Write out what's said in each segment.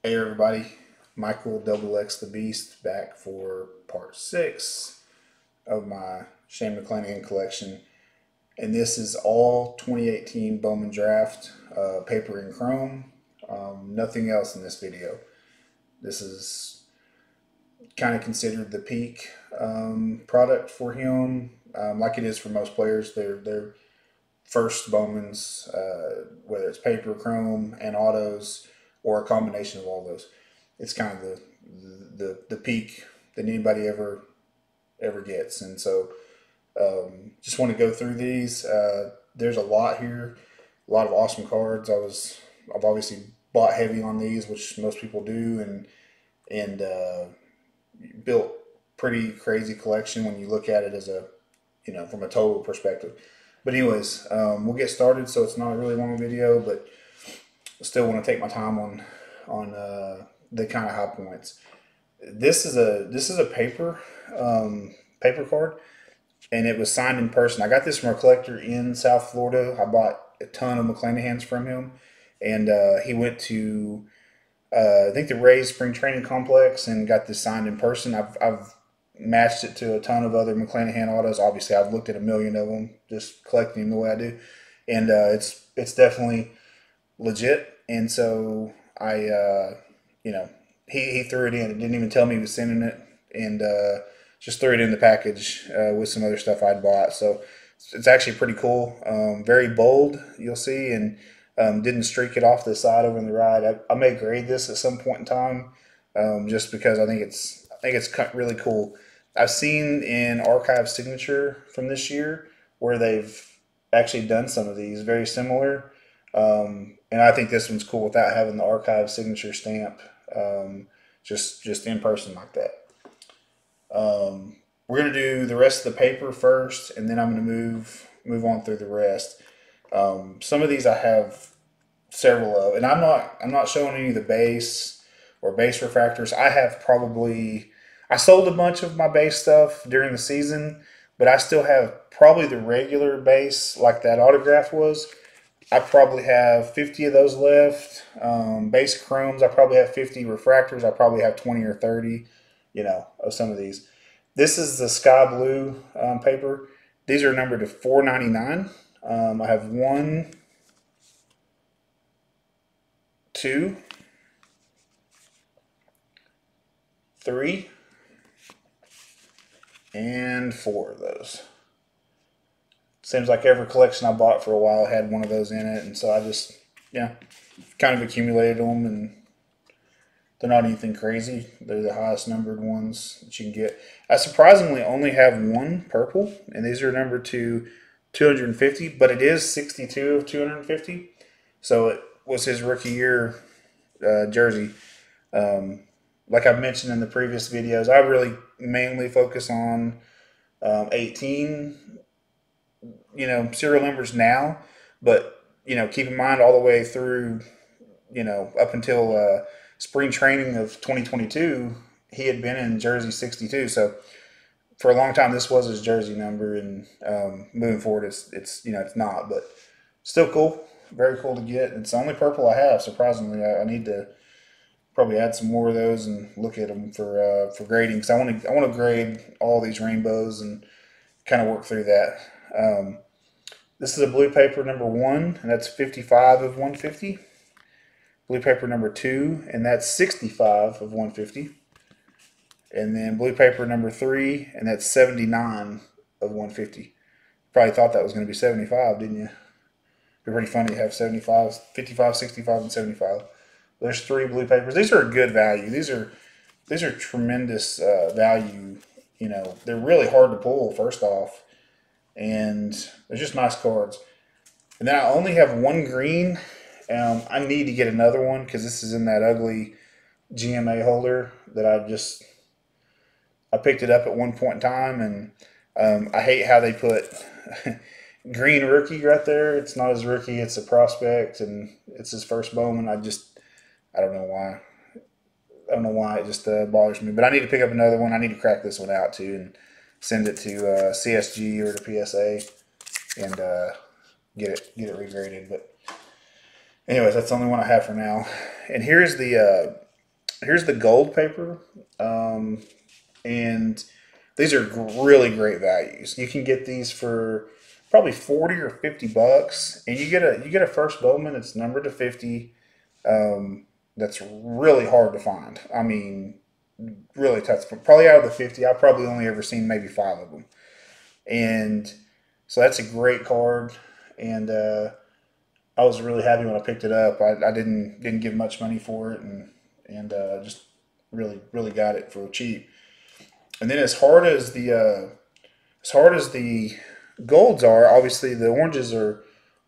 Hey everybody, Michael Double X the Beast back for part 6 of my Shane McClanahan collection. And this is all 2018 Bowman Draft, paper and chrome. Nothing else in this video. This is kind of considered the peak product for him, like it is for most players. They're first Bowmans, whether it's paper, chrome, and autos, or a combination of all those. It's kind of the peak that anybody ever gets, and so just want to go through these. There's a lot here, a lot of awesome cards. I've obviously bought heavy on these, which most people do, and built pretty crazy collection when you look at it as a from a total perspective. But anyways, we'll get started. So it's not a really long video, but still want to take my time on the kind of high points. This is a paper card, and it was signed in person. I got this from a collector in South Florida. I bought a ton of McClanahans from him, and he went to I think the Rays Spring Training Complex and got this signed in person. I've matched it to a ton of other McClanahan autos. Obviously, I've looked at a million of them, just collecting them the way I do, and it's definitely legit. And so he threw it in. It didn't even tell me he was sending it, and just threw it in the package with some other stuff I'd bought. So it's actually pretty cool. Very bold, you'll see, and didn't streak it off the side over in the ride. I may grade this at some point in time, just because I think it's really cool. I've seen in Archive Signature from this year where they've actually done some of these very similar, and I think this one's cool without having the Archive Signature stamp, just in person like that. We're gonna do the rest of the paper first, and then I'm gonna move on through the rest. Some of these I have several of, and I'm not showing any of the base or base refractors. I sold a bunch of my base stuff during the season, but I still have probably the regular base like that autograph was. I probably have 50 of those left. Base chromes, I probably have 50. Refractors, I probably have 20 or 30, of some of these. This is the sky blue paper. These are numbered to 499. I have one, two, three, and four of those. Seems like every collection I bought for a while had one of those in it, and so I just, yeah, kind of accumulated them, and they're not anything crazy. They're the highest numbered ones that you can get. I surprisingly only have one purple, and these are numbered to 250, but it is 62 of 250. So it was his rookie year jersey. Um, like I've mentioned in the previous videos, I really mainly focus on 18, serial numbers now, but keep in mind all the way through, up until spring training of 2022, he had been in jersey 62. So for a long time, this was his jersey number, and moving forward, it's not, but still cool, very cool to get. It's the only purple I have. Surprisingly, I need to probably add some more of those and look at them for grading, because I want to grade all these rainbows and kind of work through that. Um, this is a blue paper number one, and that's 55 of 150. Blue paper number two, and that's 65 of 150. And then blue paper number three, and that's 79 of 150. Probably thought that was going to be 75, didn't you? It'd be pretty funny to have 75, 55, 65, and 75. There's three blue papers. These are a good value. These are tremendous value. They're really hard to pull, first off, and they're just nice cards. And then I only have one green. I need to get another one because this is in that ugly GMA holder that I picked it up at one point in time, and I hate how they put green rookie right there. It's not his rookie; it's a prospect, and it's his first Bowman. I don't know why. I don't know why it just bothers me. But I need to pick up another one. I need to crack this one out too and send it to CSG or to PSA and get it regraded. But anyways, that's the only one I have for now. And here's the Here's the gold paper, and these are really great values. You can get these for probably 40 or $50, and you get a first Bowman. It's numbered to 50. That's really hard to find. I mean, really tough. Probably out of the 50, I've probably only ever seen maybe 5 of them. And so that's a great card. And I was really happy when I picked it up. I didn't give much money for it, and just really got it for cheap. And then as hard as the golds are, obviously the oranges are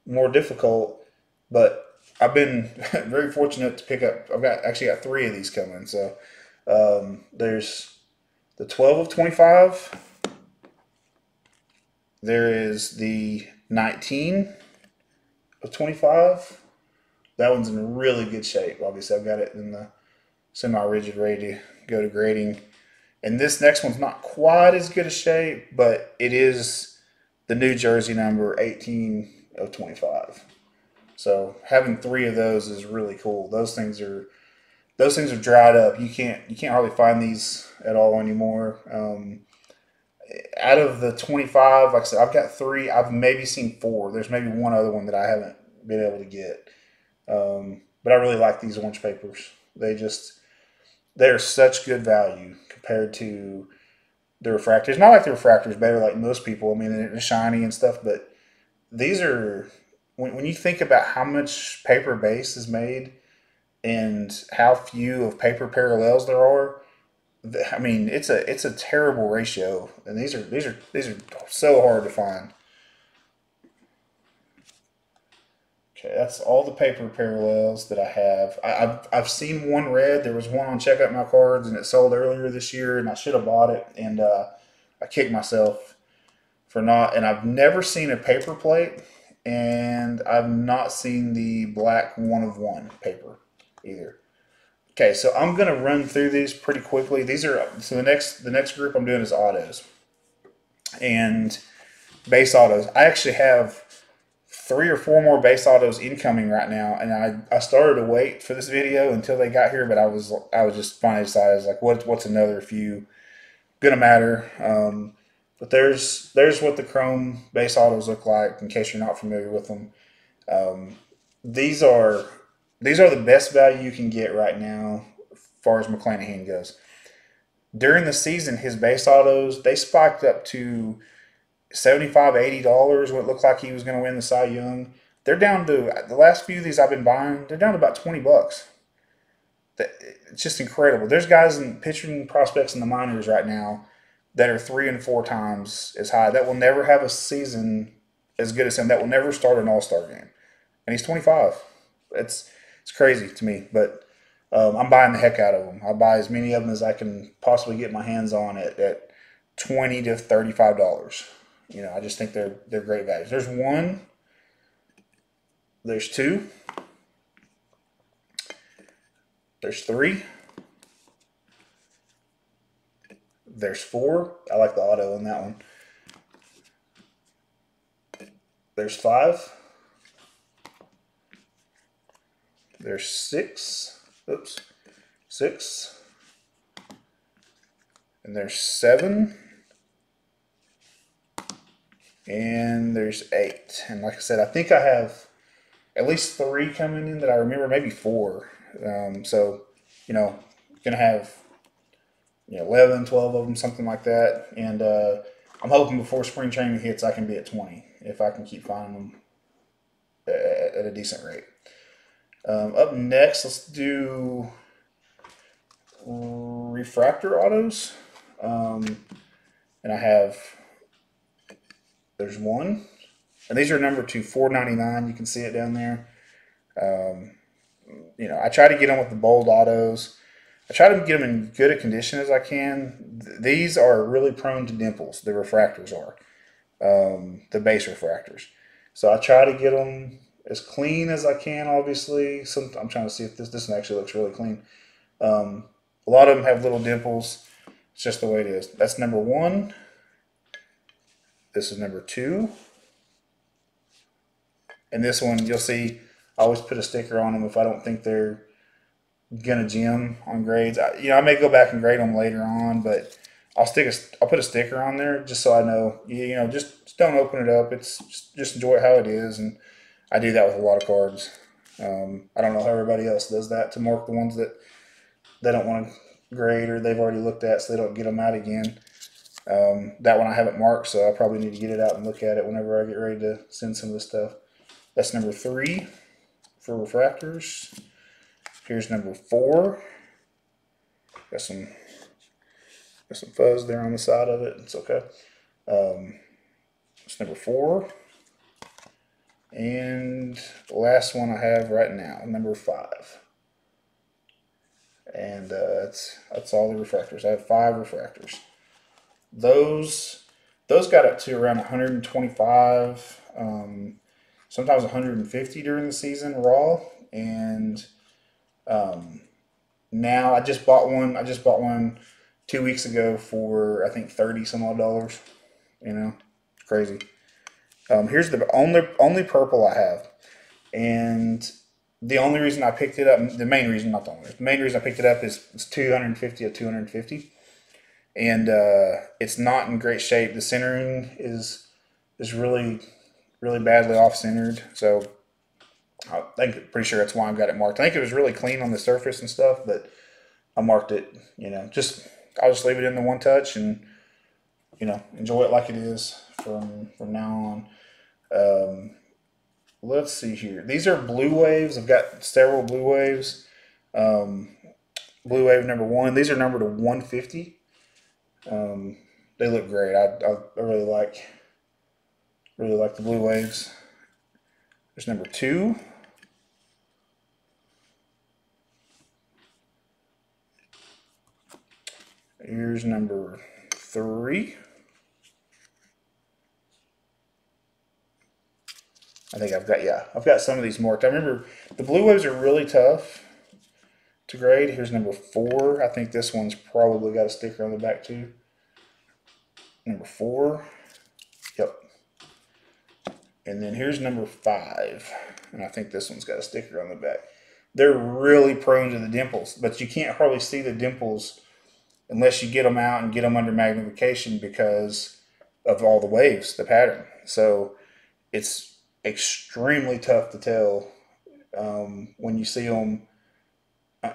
more difficult. But I've been very fortunate to pick up. Actually got 3 of these coming. So there's the 12 of 25. There is the 19 of 25. That one's in really good shape. Obviously, I've got it in the semi-rigid, ready to go to grading. And this next one's not quite as good a shape, but it is the New Jersey number 18 of 25. So having 3 of those is really cool. Those things are dried up. You can't hardly find these at all anymore. Out of the 25, like I said, I've got 3. I've maybe seen 4. There's maybe one other one that I haven't been able to get. But I really like these orange papers. They're such good value compared to the refractors. Not like the refractors better like most people. I mean, they're shiny and stuff, but these are when you think about how much paper base is made and how few of paper parallels there are. I mean, it's a terrible ratio, and these are so hard to find. Okay, that's all the paper parallels that I have. I've seen one red. There was one on Check Out My Cards, and it sold earlier this year, and I should have bought it, and I kicked myself for not. And I've never seen a paper plate, and I've not seen the black one of one paper either. Okay, so I'm gonna run through these pretty quickly. These are so the next group I'm doing is autos and base autos. I actually have 3 or 4 more base autos incoming right now, and I started to wait for this video until they got here, but I was just finally decided I was like, what's another few gonna matter? But there's what the chrome base autos look like in case you're not familiar with them. Um, these are these are the best value you can get right now as far as McClanahan goes. During the season, his base autos they spiked up to 75, $80 when it looked like he was going to win the Cy Young. They're down to the last few of these I've been buying. They're down to about $20. It's just incredible. There's guys in pitching prospects in the minors right now that are 3 and 4 times as high. That will never have a season as good as him. That will never start an All Star game, and he's 25. It's crazy to me, but I'm buying the heck out of them. I buy as many of them as I can possibly get my hands on at $20 to $35. I just think they're great values. There's one, there's two, there's three, there's four. I like the auto on that one. There's five. There's six. Oops. Six. And there's seven. And there's eight. And like I said, I think I have at least 3 coming in that I remember, maybe 4. So, gonna have 11, 12 of them, something like that. And I'm hoping before spring training hits, I can be at 20 if I can keep finding them at a decent rate. Up next, let's do refractor autos. And there's one. And these are numbered to 499. You can see it down there. I try to get them with the bold autos. I try to get them in good a condition as I can. These are really prone to dimples. The refractors are. The base refractors. So I try to get them as clean as I can, obviously. I'm trying to see if this one actually looks really clean. A lot of them have little dimples. It's just the way it is. That's number 1. This is number 2. And this one, you'll see, I always put a sticker on them if I don't think they're gonna gym on grades. I may go back and grade them later on, but I'll put a sticker on there just so I know. Just don't open it up. It's just enjoy it how it is, and I do that with a lot of cards. I don't know how everybody else does that to mark the ones that they don't want to grade or they've already looked at, so they don't get them out again. That one I haven't marked, so I probably need to get it out and look at it whenever I get ready to send some of this stuff. That's number 3 for refractors. Here's number 4. Got some fuzz there on the side of it. It's okay. It's number 4. And the last one I have right now, number 5. And that's all the refractors. I have 5 refractors. Those got up to around 125, sometimes 150 during the season raw. And now I just bought one. 2 weeks ago for I think 30 some odd dollars. It's crazy. Here's the only purple I have, and the only reason I picked it up, the main reason, not the only, the main reason I picked it up is it's 250 of 250, and it's not in great shape. The centering is really really badly off centered, so pretty sure that's why I've got it marked. I think it was really clean on the surface and stuff, but I marked it. I'll just leave it in the one touch and enjoy it like it is from now on. Let's see here. These are blue waves. I've got several blue waves. Blue wave number 1. These are numbered to 150. They look great. I really like the blue waves. There's number 2. Here's number 3. I think I've got some of these marked. I remember the blue waves are really tough to grade. Here's number 4. I think this one's probably got a sticker on the back too. Number 4. Yep. And then here's number 5. And I think this one's got a sticker on the back. They're really prone to the dimples, but you can't hardly see the dimples unless you get them out and get them under magnification because of all the waves, the pattern. So it's extremely tough to tell when you see them,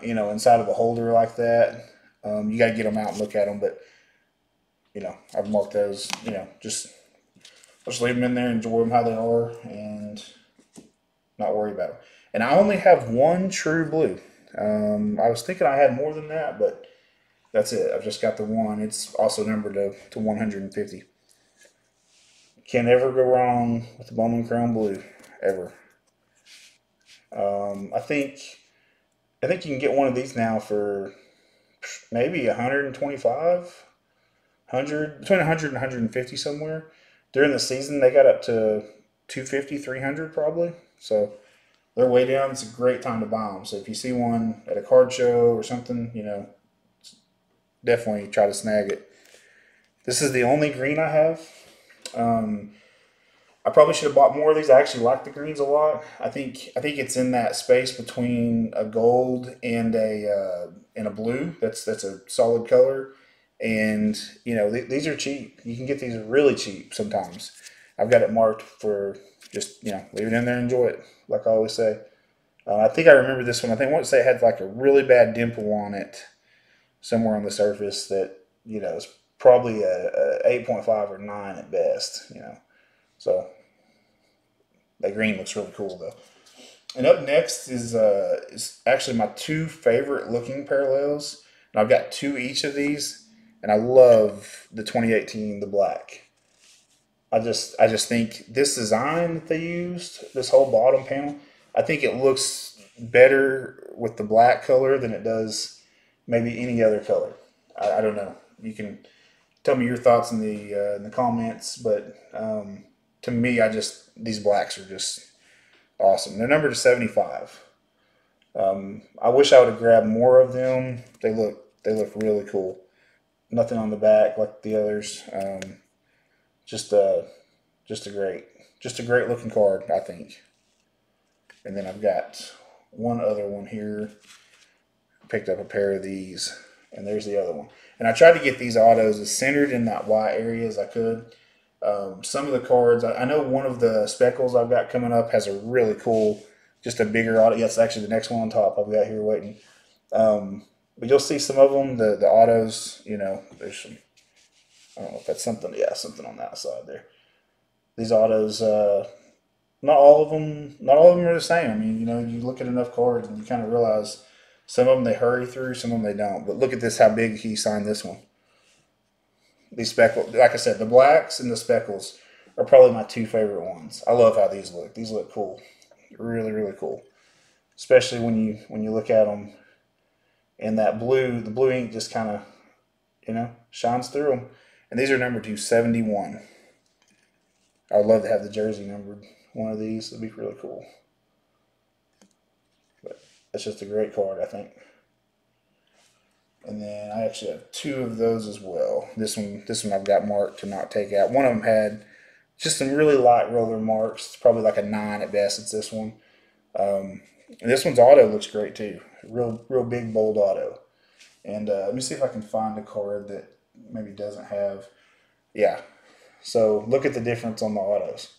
inside of a holder like that. You got to get them out and look at them, but I've marked those. Just leave them in there, enjoy them how they are, and not worry about them. And I only have one true blue. I was thinking I had more than that, but that's it. I've just got the one. It's also numbered to 150. Can't ever go wrong with the Bowman Chrome Blue, ever. I think you can get one of these now for maybe 125, 100, between 100 and 150 somewhere. During the season, they got up to 250, 300 probably. So they're way down. It's a great time to buy them. So if you see one at a card show or something, definitely try to snag it. This is the only green I have. I probably should have bought more of these. I actually like the greens a lot. I think it's in that space between a gold and a blue. That's a solid color, and these are cheap. You can get these really cheap sometimes. I've got it marked for just leave it in there and enjoy it, like I always say. I think I remember this one. I want to say it had like a really bad dimple on it somewhere on the surface that is probably a 8.5 or 9 at best. So that green looks really cool though. And up next is actually my 2 favorite looking parallels. And I've got 2 each of these, and I love the 2018, the black. I just think this design that they used, this whole bottom panel, I think it looks better with the black color than it does maybe any other color. I don't know. You can tell me your thoughts in the comments, but to me, these blacks are just awesome. They're numbered to 75. I wish I would have grabbed more of them. They look really cool. Nothing on the back like the others. Just a great looking card, I think. And then I've got one other one here. picked up a pair of these, and there's the other one. And I tried to get these autos as centered in that white area as I could. Some of the cards, I know one of the speckles I've got coming up has a really cool, just a bigger auto. Yes, actually the next one on top I've got here waiting. But you'll see some of them, the autos, you know, there's some, I don't know if that's something, yeah, something on that side there. These autos, not all of them are the same. I mean, you know, you look at enough cards and you kind of realize some of them they hurry through, some of them they don't. But look at this, how big he signed this one. These speckles, like I said, the blacks and the speckles are probably my two favorite ones. I love how these look. These look cool, really, really cool. Especially when you look at them, and that blue, the blue ink just kind of, you know, shines through them. And these are numbered to 71. I would love to have the jersey numbered one of these. It'd be really cool. But that's just a great card, I think. And then I actually have two of those as well. This one I've got marked to not take out. One of them had just some really light roller marks. It's probably like a 9 at best. It's this one. And this one's auto looks great too. Real big, bold auto. And let me see if I can find a card that maybe doesn't have. Yeah. So look at the difference on the autos.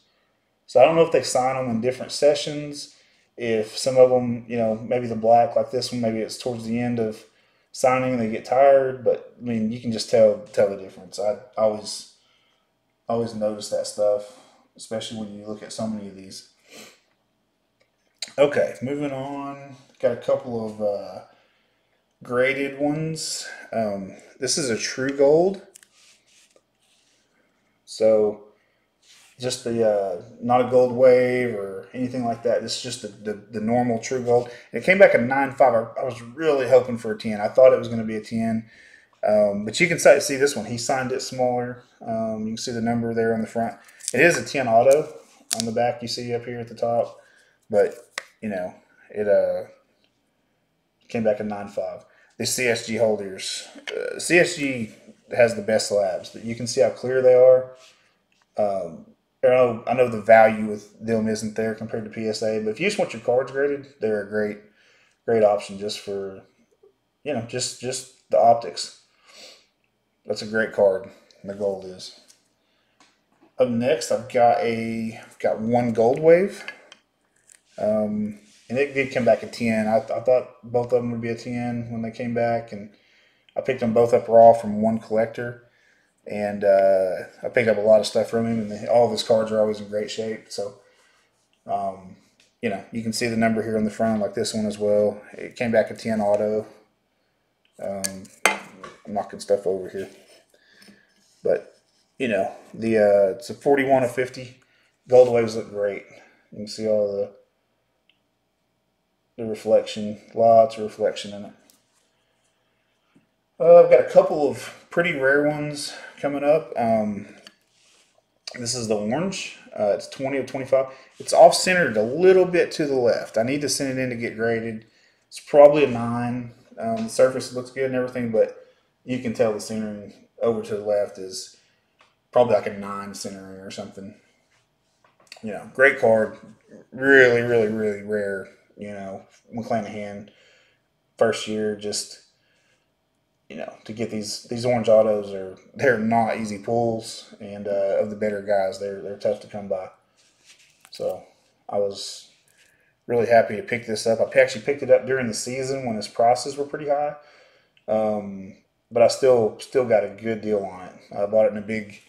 So I don't know if they sign them in different sessions. If some of them, you know, maybe the black like this one, maybe it's towards the end of signing and they get tired. But I mean, you can just tell the difference. I always notice that stuff, especially when you look at so many of these. Okay, moving on. Got a couple of graded ones. This is a true gold. So just the not a gold wave or anything like that. This is just the normal true gold. And it came back at 9.5. I was really hoping for a 10. I thought it was going to be a 10. But you can see this one. He signed it smaller. You can see the number there on the front. It is a 10 auto on the back. You see up here at the top. But, you know, it came back at 9.5. The CSG holders. CSG has the best slabs. But you can see how clear they are. I know the value with them isn't there compared to PSA. But if you just want your cards graded, they're a great option just for, you know, just the optics. That's a great card. The gold is. Up next, I've got one gold wave, and it did come back a 10. I thought both of them would be a 10 when they came back, and I picked them both up raw from one collector, and I picked up a lot of stuff from him, and all of his cards are always in great shape. So, you know, you can see the number here on the front, like this one as well. It came back a 10 auto. I'm knocking stuff over here, but you know, it's a 41 of 50. Gold waves look great. You can see all the reflection, lots of reflection in it. I've got a couple of pretty rare ones coming up. This is the orange. It's 20 of 25. It's off-centered a little bit to the left. I need to send it in to get graded. It's probably a 9. The surface looks good and everything, but you can tell the centering over to the left is probably like a 9 centering or something. You know, great card. Really, really, really rare. You know, McClanahan, first year, just, you know, to get these orange autos they're not easy pulls, and of the better guys, they're tough to come by. So I was really happy to pick this up. I actually picked it up during the season when his prices were pretty high, but I still got a good deal on it. I bought it in a big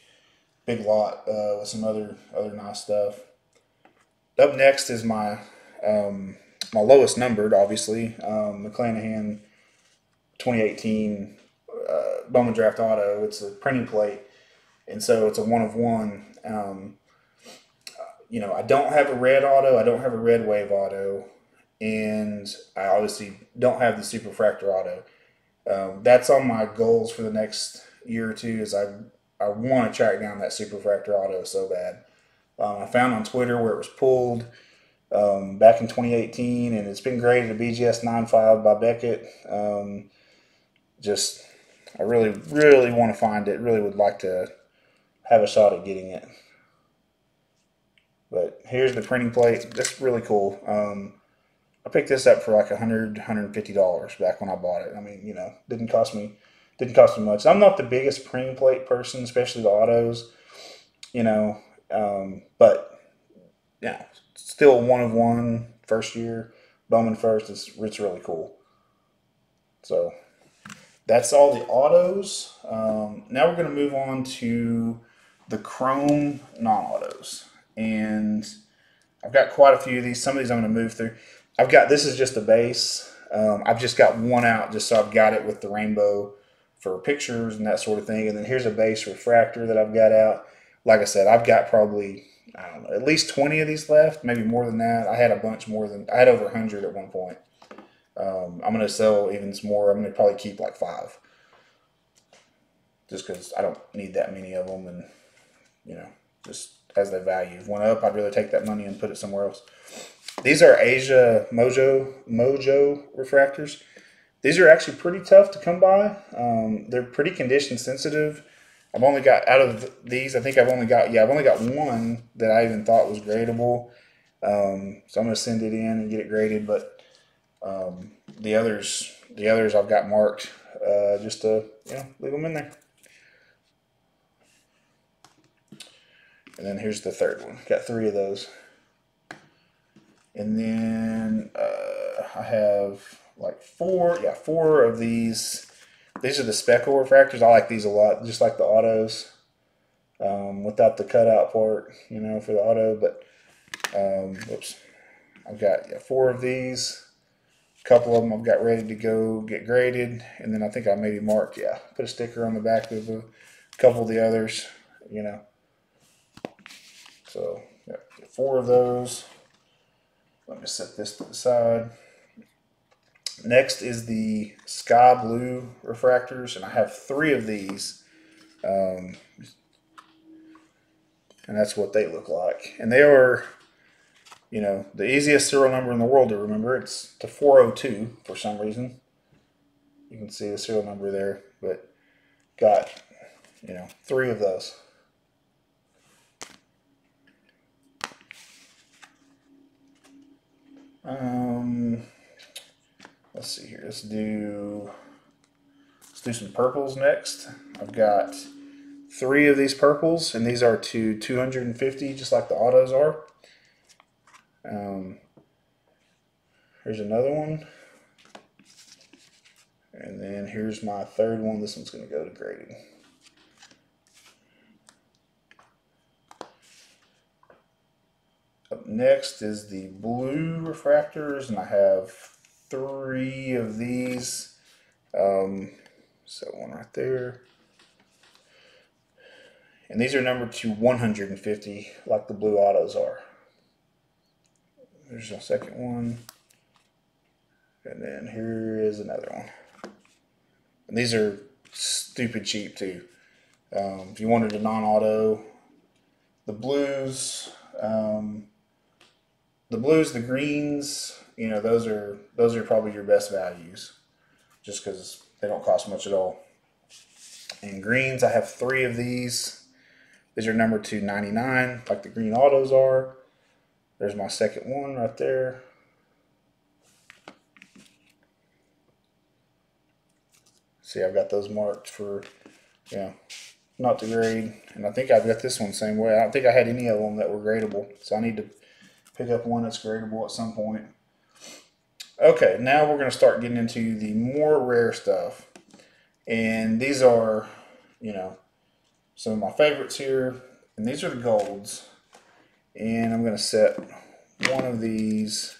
lot with some other nice stuff. Up next is my my lowest numbered, obviously, McClanahan 2018 Bowman Draft Auto. It's a printing plate, and so it's a 1 of 1. You know, I don't have a red auto. I don't have a red wave auto, and I obviously don't have the Superfractor auto. That's on my goals for the next year or two. Is I want to track down that Superfractor auto so bad. I found on Twitter where it was pulled back in 2018, and it's been graded a BGS 9.5 by Beckett. I really, really want to find it. Really would like to have a shot at getting it. But here's the printing plate. That's really cool. I picked this up for like $150 back when I bought it. I mean, didn't cost me much. I'm not the biggest premium plate person, especially the autos, you know, but yeah, still one of one first year Bowman first. It's really cool. So that's all the autos. Now we're going to move on to the chrome non-autos, and I've got quite a few of these. Some of these I'm going to move through. This is just a base. I've just got one out just so I've got it with the rainbow for pictures and that sort of thing. And then here's a base refractor that I've got out. Like I said, I've got probably, I don't know, at least 20 of these left, maybe more than that. I had a bunch more than, I had over 100 at one point. I'm going to sell even some more. I'm going to probably keep like 5 just because I don't need that many of them. And, just as their value went up, I'd rather take that money and put it somewhere else. These are Asia Mojo refractors. These are actually pretty tough to come by. They're pretty condition sensitive. I've only got out of these. I think I've only got one that I even thought was gradable. So I'm gonna send it in and get it graded. But the others I've got marked just to leave them in there. And then here's the third one. Got 3 of those. And then I have like 4 of these. These are the speckle refractors. I like these a lot, just like the autos, without the cutout part, for the auto. But whoops, I've got 4 of these. A couple of them I've got ready to go get graded, and then I think I maybe marked, put a sticker on the back of a couple of the others, So 4 of those. Let me set this to the side. Next is the sky blue refractors, and I have 3 of these. And that's what they look like. And they are, the easiest serial number in the world to remember. It's to 402 for some reason. You can see the serial number there, but got, 3 of those. Let's see here. Let's do some purples next. I've got 3 of these purples, and these are to 250, just like the autos are. Here's another one. And then here's my third one. This one's going to go to grading. Up next is the blue refractors, and I have 3 of these. So one right there. And these are numbered to 150, like the blue autos are. There's a second one. And then here is another one. And these are stupid cheap too. If you wanted a non-auto, the blues, the greens, those are probably your best values, just because they don't cost much at all. And greens, I have 3 of these. These are numbered to 99, like the green autos are. There's my second one right there. See, I've got those marked for, not to grade. And I think I've got this one the same way. I don't think I had any of them that were gradable. So I need to pick up one that's gradable at some point. Okay, now we're going to start getting into the more rare stuff. And these are, some of my favorites here. And these are the golds. And I'm going to set one of these.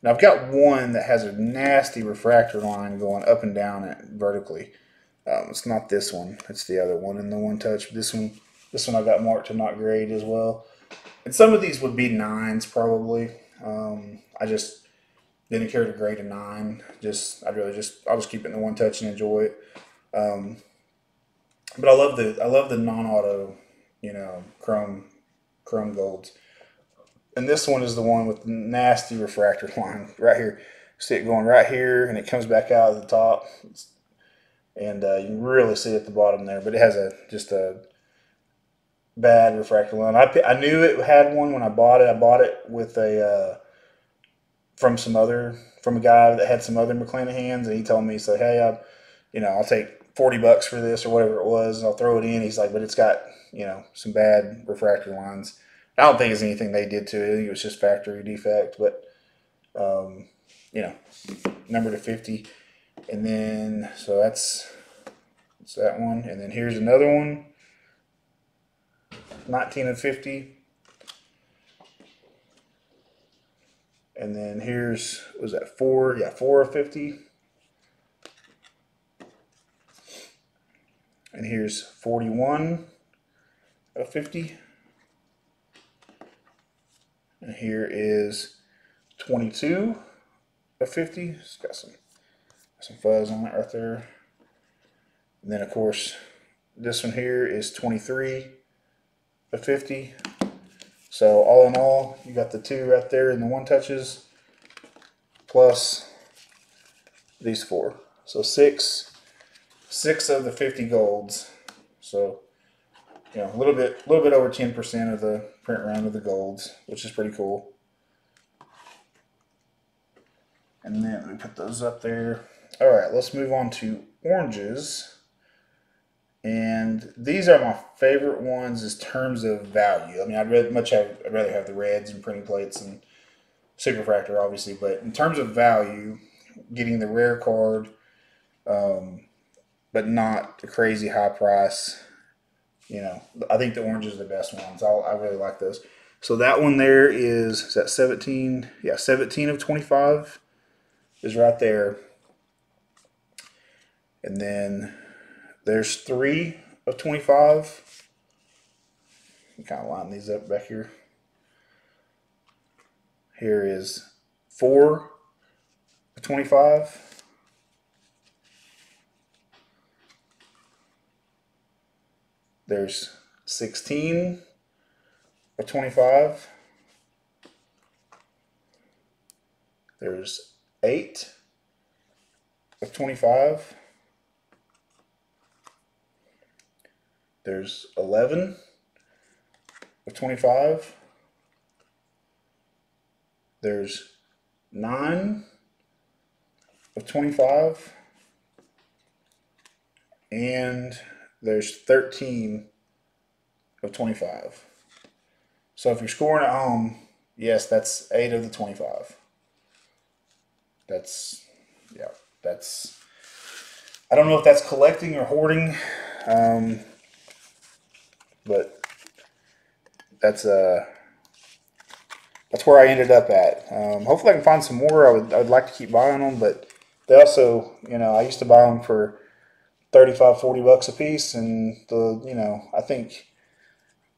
Now I've got one that has a nasty refractor line going up and down it vertically. It's not this one. It's the other one in the one touch. This one I got marked to not grade as well. And some of these would be 9s probably. I just didn't care to grade a 9. I'll just keep it in the one touch and enjoy it. But I love the non-auto, chrome golds. And this one is the one with the nasty refractor line right here. See it going right here, and it comes back out at the top. And you can really see it at the bottom there. But it has just a bad refractor line. I knew it had one when I bought it. I bought it with from from a guy that had some other McClenahans, and he told me, he said, hey, I'll take $40 for this or whatever it was, and I'll throw it in. He's like, but it's got, some bad refractor lines. I don't think it's anything they did to it. I think it was just factory defect, but, number to 50. And then, so that's that one. And then here's another one, 19 of 50. And then here's, was that 4? Yeah, 4 of 50. And here's 41 of 50. And here is 22 of 50. It's got some fuzz on it right there. And then, of course, this one here is 23 of 50. So all in all, you got the 2 right there in the one touches, plus these 4. So 6 of the 50 golds. So, a little bit over 10% of the print run of the golds, which is pretty cool. And then we put those up there. All right, let's move on to oranges. And these are my favorite ones in terms of value. I mean, I'd rather have the reds and printing plates and Superfractor, obviously. But in terms of value, getting the rare card, but not a crazy high price. I think the oranges are the best ones. I really like those. So that one there is that 17? Yeah, 17 of 25 is right there. And then there's 3 of 25. You kind of line these up back here. Here is 4 of 25. There's 16 of 25. There's 8 of 25. There's 11 of 25. There's 9 of 25. And there's 13 of 25. So if you're scoring at home, yes, that's 8 of the 25. That's, I don't know if that's collecting or hoarding, but that's where I ended up at. Hopefully I can find some more. I would like to keep buying them, but they also, I used to buy them for $35-$40 a piece, and I think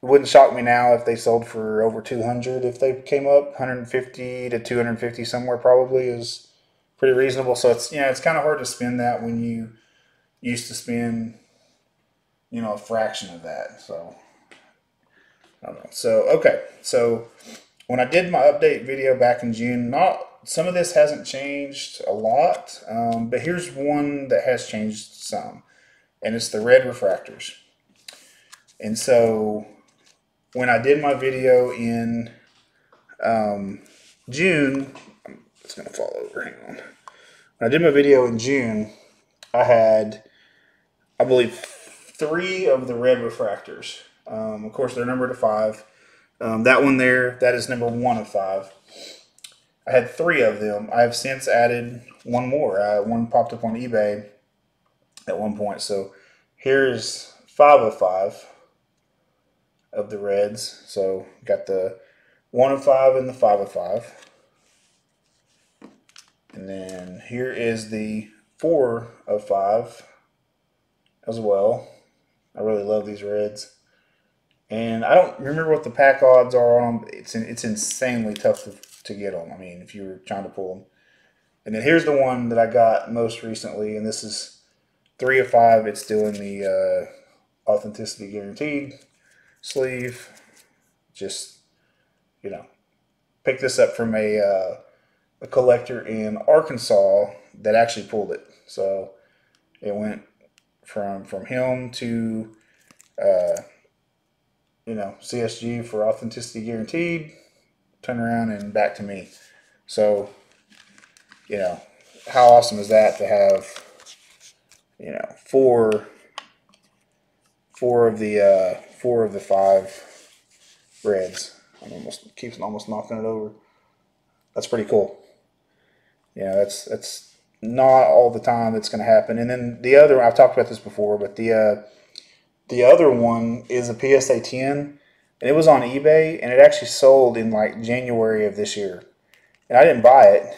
it wouldn't shock me now if they sold for over 200. If they came up 150 to 250 somewhere, probably is pretty reasonable. So it's kind of hard to spend that when you used to spend a fraction of that. So I don't know. So okay, so when I did my update video back in June, some of this hasn't changed a lot, but here's one that has changed some, and it's the red refractors. And so when I did my video in June, it's going to fall over, hang on. When I did my video in June, I had, I believe, 3 of the red refractors. Of course, they're numbered to 5. That one there, that is number 1 of 5. I had 3 of them. I have since added one more. One popped up on eBay at one point. So here's 5 of 5 of the reds. So got the 1 of 5 and the 5 of 5. And then here is the 4 of 5 as well. I really love these reds. And I don't remember what the pack odds are on them. It's insanely tough to get them. I mean, if you were trying to pull them. And then here's the one that I got most recently, and this is 3 of 5. It's still in the authenticity guaranteed sleeve. Just, picked this up from a collector in Arkansas that actually pulled it. So it went from him to CSG for authenticity guaranteed, turn around and back to me. So You know, how awesome is that to have, four of the five reds. I'm almost knocking it over. That's pretty cool. That's not all the time that's going to happen. And then the other, I've talked about this before, but the other one is a PSA 10, and it was on eBay, and it actually sold in like January of this year, and I didn't buy it.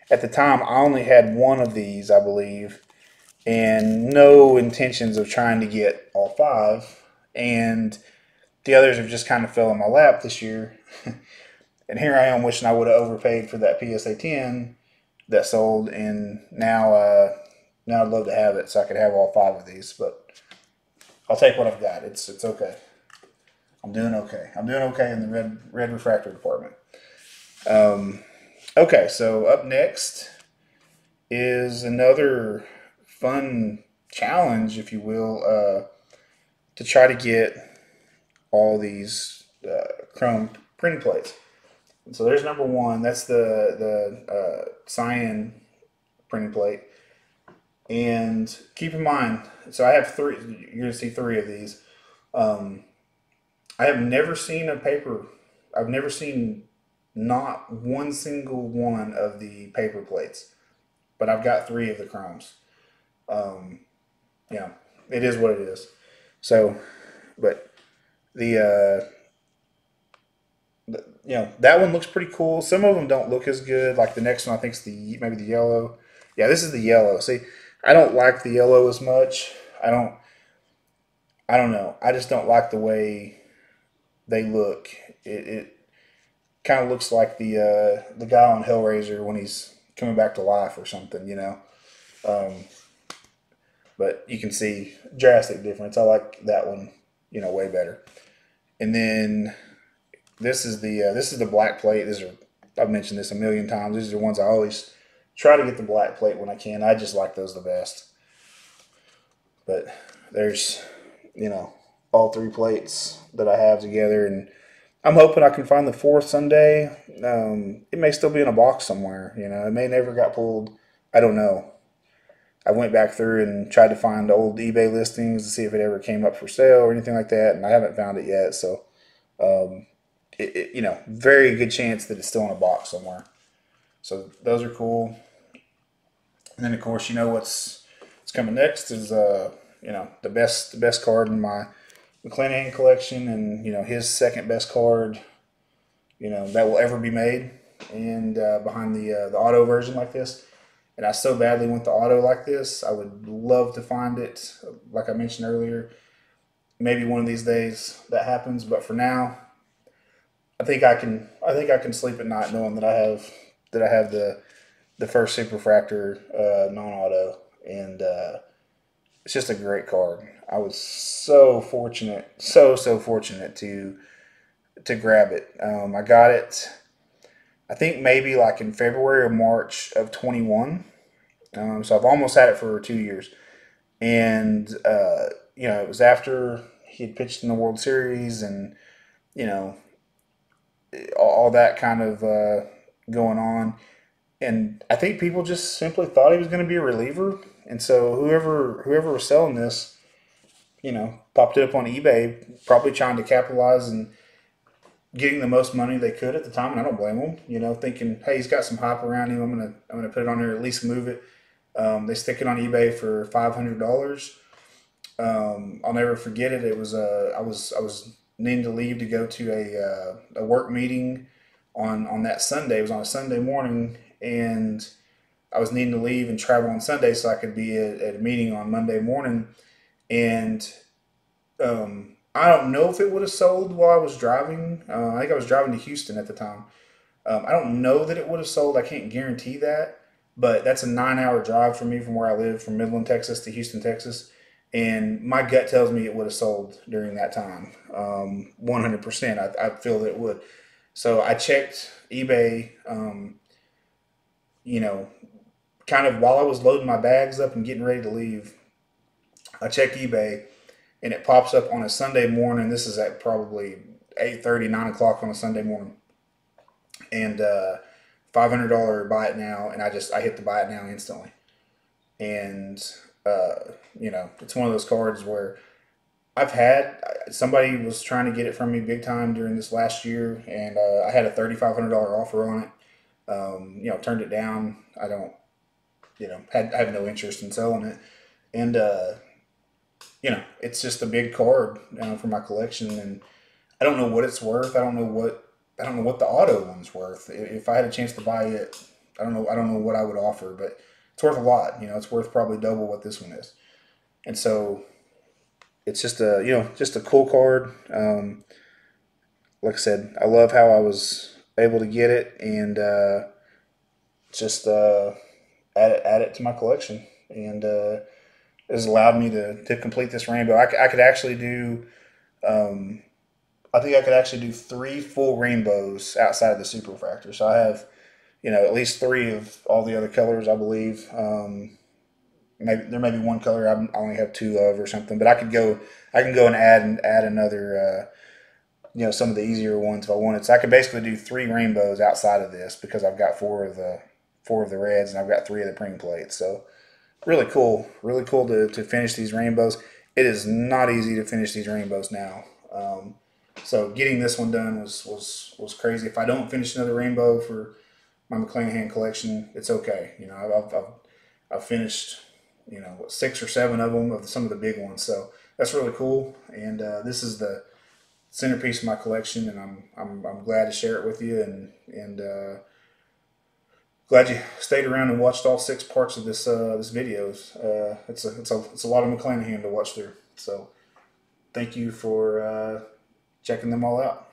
At the time, I only had one of these, I believe, and no intentions of trying to get all five. And the others have just kind of fell in my lap this year. And here I am wishing I would have overpaid for that PSA 10 that sold, and now I'd love to have it so I could have all five of these. But I'll take what I've got. It's okay. I'm doing okay. I'm doing okay in the red refractor department. Okay, so up next is another fun challenge, if you will, to try to get all these chrome printing plates. And so there's number one. That's the cyan printing plate. And keep in mind, so I have three. You're gonna see three of these. Um, I have never seen a paper. I've never seen not one single one of the paper plates, but I've got three of the chromes. Um, yeah, it is what it is. So, but the that one looks pretty cool. Some of them don't look as good. Like the next one, I think is maybe the yellow. Yeah, this is the yellow. See, I don't like the yellow as much. I don't. I don't know. I just don't like the way they look. It kind of looks like the guy on Hellraiser when he's coming back to life or something. Um, but you can see drastic difference. I like that one, way better. And then this is the black plate. I've mentioned this a million times. These are the ones I always try to get the black plate when I can. I just like those the best. But there's all three plates that I have together, and I'm hoping I can find the fourth Sunday. It may still be in a box somewhere. It may never got pulled. I don't know. I went back through and tried to find old eBay listings to see if it ever came up for sale or anything like that, and I haven't found it yet. So, um, very good chance that it's still in a box somewhere. So those are cool. And then of course, what's coming next is the best card in my McClanahan collection, and his second best card that will ever be made, and behind the auto version like this. And I so badly want the auto like this. I would love to find it. Like I mentioned earlier, maybe one of these days that happens. But for now, I think I can. I think I can sleep at night knowing that I have the first Superfractor non-auto, and it's just a great card. I was so fortunate, so fortunate to grab it. I got it. I think maybe like in February or March of 21. So I've almost had it for 2 years, and it was after he had pitched in the World Series, and you know all that kind of going on. And I think people just simply thought he was going to be a reliever, and so whoever was selling this, popped it up on eBay, probably trying to capitalize and getting the most money they could at the time, and I don't blame them. Thinking, hey, he's got some hype around him. I'm gonna put it on there, at least move it. They stick it on eBay for $500. I'll never forget it. It was I was needing to leave to go to a work meeting on that Sunday. It was on a Sunday morning, and I was needing to leave and travel on Sunday so I could be at a meeting on Monday morning. And I don't know if it would have sold while I was driving. I think I was driving to Houston at the time. I don't know that it would have sold. I can't guarantee that, but that's a 9-hour drive for me from where I live, from Midland, Texas to Houston, Texas. And my gut tells me it would have sold during that time. 100%. I feel that it would. So I checked eBay, you know, kind of while I was loading my bags up and getting ready to leave. I checked eBay, and it pops up on a Sunday morning. This is at probably 8:30, 9 o'clock on a Sunday morning. And $500 buy it now, and I hit the buy it now instantly. And it's one of those cards where I've had somebody was trying to get it from me big time during this last year, and I had a $3,500 offer on it. Turned it down. I don't, I have no interest in selling it, and it's just a big card for my collection, and I don't know what it's worth. I don't know what the auto one's worth. If I had a chance to buy it, I don't know what I would offer, but it's worth a lot. It's worth probably double what this one is, and so it's just a cool card. Like I said, I love how I was able to get it, and just add it to my collection, and it has allowed me to complete this rainbow. I could actually do. I think I could actually do three full rainbows outside of the super refractor. So I have, at least three of all the other colors, I believe. Maybe there may be one color I only have two of or something, but I can go and add another. Some of the easier ones if I wanted. So I could basically do three rainbows outside of this because I've got four of the reds and I've got three of the preen plates. So really cool to finish these rainbows. It is not easy to finish these rainbows now. So getting this one done was crazy. If I don't finish another rainbow for my McClanahan collection, it's okay. I've finished 6 or 7 of them, of some of the big ones. So that's really cool. And this is the centerpiece of my collection, and I'm glad to share it with you, and glad you stayed around and watched all 6 parts of this video. It's a lot of McClanahan to watch through. So thank you for checking them all out.